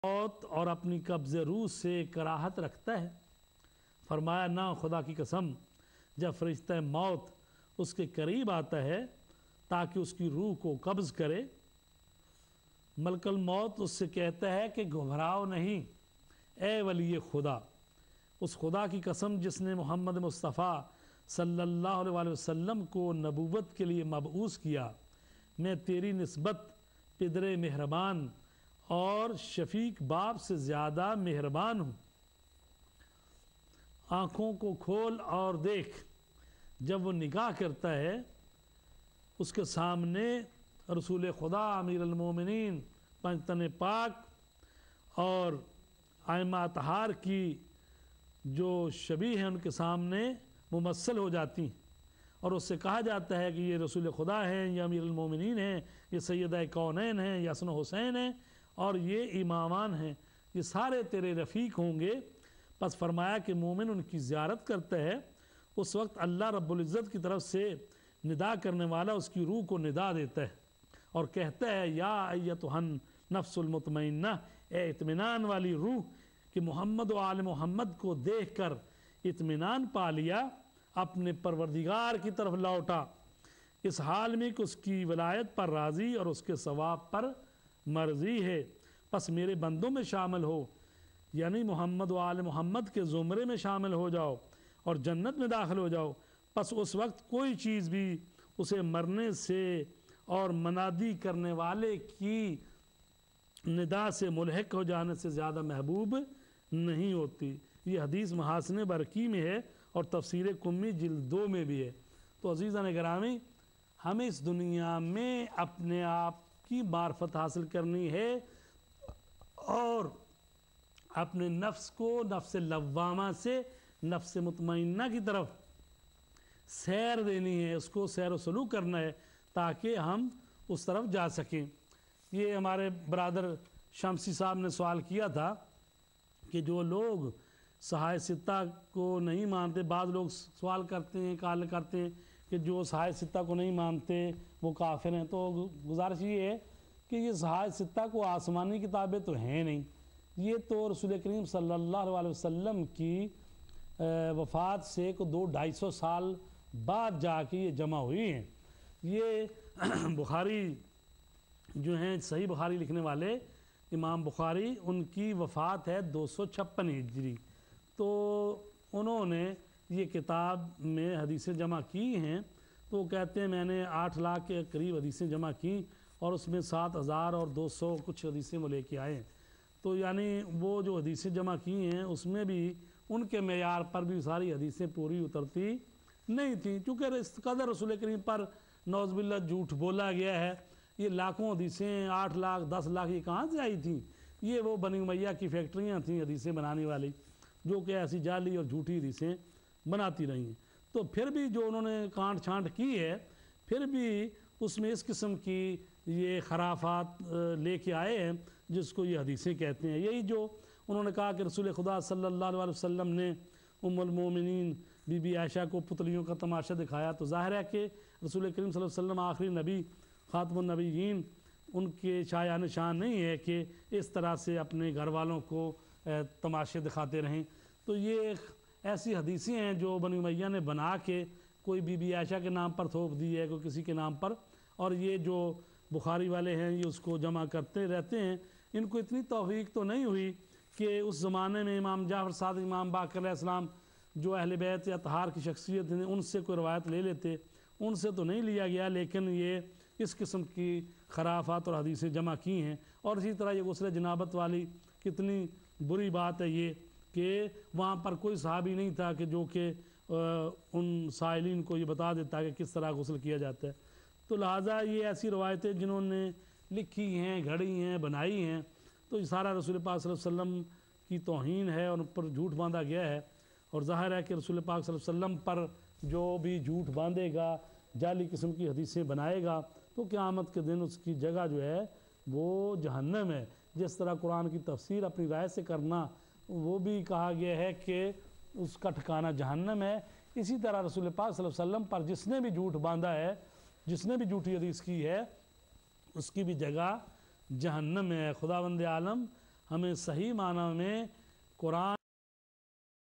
मौत और अपनी कब्ज़ रूह से कराहत रखता है। फरमाया ना खुदा की कसम, जब फरिश्ता मौत उसके करीब आता है ताकि उसकी रूह को कब्ज़ करे, मलकल मौत उससे कहता है कि घबराओ नहीं ए वली खुदा, उस खुदा की कसम जिसने मोहम्मद मुस्तफ़ा सल्लल्लाहु अलैहि वसल्लम को नबूवत के लिए मबऊस किया, मैं तेरी निस्बत पिदरे मेहरबान और शफीक बाप से ज़्यादा मेहरबान हूँ। आँखों को खोल और देख, जब वो निगाह करता है उसके सामने रसूल खुदा अमीर अल-मोमिनीन पंजतन पाक और आइमा तहार की जो शबी हैं उनके सामने मुमस्सल हो जाती हैं और उससे कहा जाता है कि ये रसूल खुदा हैं, ये अमीर अल-मोमिनीन हैं, ये सैयदा कौनैन हैं, ये हसन हुसैन हैं और ये इमामान हैं, ये सारे तेरे रफ़ीक होंगे। बस फरमाया कि मोमिन उनकी ज़ियारत करता है, उस वक्त अल्लाह रब्बुल इज़्ज़त की तरफ से निदा करने वाला उसकी रूह को निदा देता है और कहता है या अय्यतुहन नफ्सुल मुतमइन्ना, ए इत्मीनान वाली रूह कि मोहम्मद व आल मोहम्मद को देख कर इत्मीनान पा लिया, अपने परवरदिगार की तरफ लौटा, इस हाल में कि उसकी वलायत पर राज़ी और उसके सवाब पर मर्ज़ी है। बस मेरे बंदों में शामिल हो, यानी मोहम्मद व आल मोहम्मद के ज़ुमरे में शामिल हो जाओ और जन्नत में दाखिल हो जाओ। बस उस वक्त कोई चीज़ भी उसे मरने से और मनादी करने वाले की निदा से मुल्हिक हो जाने से ज़्यादा महबूब नहीं होती। ये हदीस महासने बरकी में है और तफसीर कुम्मी जिल्द 2 में भी है। तो अज़ीज़ान गिरामी, हमें इस दुनिया में अपने आप की मार्फत हासिल करनी है और अपने नफ्स को नफ्स लव्वामा से नफ्स मुतमइन्ना की तरफ सैर देनी है, उसको सैर व सलूक करना है ताकि हम उस तरफ जा सकें। ये हमारे ब्रादर शमसी साहब ने सवाल किया था कि जो लोग सहाय सित्ता को नहीं मानते, बाद लोग सवाल करते हैं, काल करते हैं कि जो सहाय सित्ता को नहीं मानते वो काफिर हैं। तो गुजारिश ये है कि ये सहाय सित्ता को आसमानी किताबें तो हैं नहीं, ये तो रसूल करीम सल्लल्लाहु अलैहि वसल्लम की वफ़ात से को 200-250 साल बाद जाके ये जमा हुई हैं। ये बुखारी जो हैं, सही बुखारी लिखने वाले इमाम बुखारी, उनकी वफ़ात है 256 हिजरी। तो उन्होंने ये किताब में हदीसें जमा की हैं। तो कहते हैं मैंने 8 लाख के करीब हदीसें जमा की और उसमें 7200 कुछ हदीसें वो लेके आए हैं। तो यानी वो जो हदीसें जमा की हैं उसमें भी उनके मेयार पर भी सारी हदीसें पूरी उतरती नहीं थी, चूँकि इस कदर रसूल करीम पर नौज़बिल्लाह झूठ बोला गया है। ये लाखों हदीसें 8 लाख 10 लाख ये कहाँ से आई थी? ये वो बनी उमैया की फैक्ट्रियाँ थीं हदीसें बनाने वाली, जो कि ऐसी जाली और झूठी हदीसें बनाती रही हैं। तो फिर भी जो उन्होंने कांट छांट की है, फिर भी उसमें इस किस्म की ये खराफात लेके आए हैं जिसको ये हदीसें कहते हैं। यही जो उन्होंने कहा कि रसूल खुदा सल्लल्लाहु अलैहि वसल्लम ने उम्मुल मोमिनीन बीबी आयशा को पुतलियों का तमाशा दिखाया, तो ज़ाहिर है कि रसूल करीम सल्लल्लाहु अलैहि वसल्लम आखिरी नबी ख़ातमुन नबीयीन, उनके शाया निशान नहीं है कि इस तरह से अपने घर वालों को तमाशे दिखाते रहें। तो ये ऐसी हदीसें हैं जो बनी उमैया ने बना के कोई बीबी आयशा के नाम पर थोप दी है, कोई किसी के नाम पर, और ये जो बुखारी वाले हैं ये उसको जमा करते रहते हैं। इनको इतनी तौफीक तो नहीं हुई कि उस ज़माने में इमाम जाफ़र सादिक़, इमाम बाक़र अलैहिस्सलाम जो अहले बैत या तहार की शख्सियत हैं उनसे कोई रवायत ले लेते, उनसे तो नहीं लिया गया, लेकिन ये इस किस्म की खराफात और हदीसें जमा की हैं। और इसी तरह ये गुस्ल जनाबत वाली कितनी बुरी बात है ये कि वहाँ पर कोई सहाबी नहीं था कि जो कि उन साइलिन को ये बता देता कि किस तरह गुस्ल किया जाता है। तो लिहाजा ये ऐसी रवायतें जिन्होंने लिखी हैं, घड़ी हैं, बनाई हैं, तो ये सारा रसूल पाक सल्लल्लाहु अलैहि वसल्लम की तौहीन है और उन पर झूठ बांधा गया है। और ज़ाहिर है कि रसूल पाक सल्लल्लाहु अलैहि वसल्लम पर जो भी झूठ बांधेगा, जाली किस्म की हदीसें बनाएगा, तो क़यामत के दिन उसकी जगह जो है वो जहन्नम है। जिस तरह कुरान की तफसीर अपनी राय से करना वो भी कहा गया है कि उसका ठिकाना जहन्नम है, इसी तरह रसूल पाक सल्लल्लाहु अलैहि वसल्लम पर जिसने भी झूठ बांधा है, जिसने भी झूठी हदीस की है, उसकी भी जगह जहन्नम है। खुदावंद आलम ہمیں صحیح معنی میں قرآن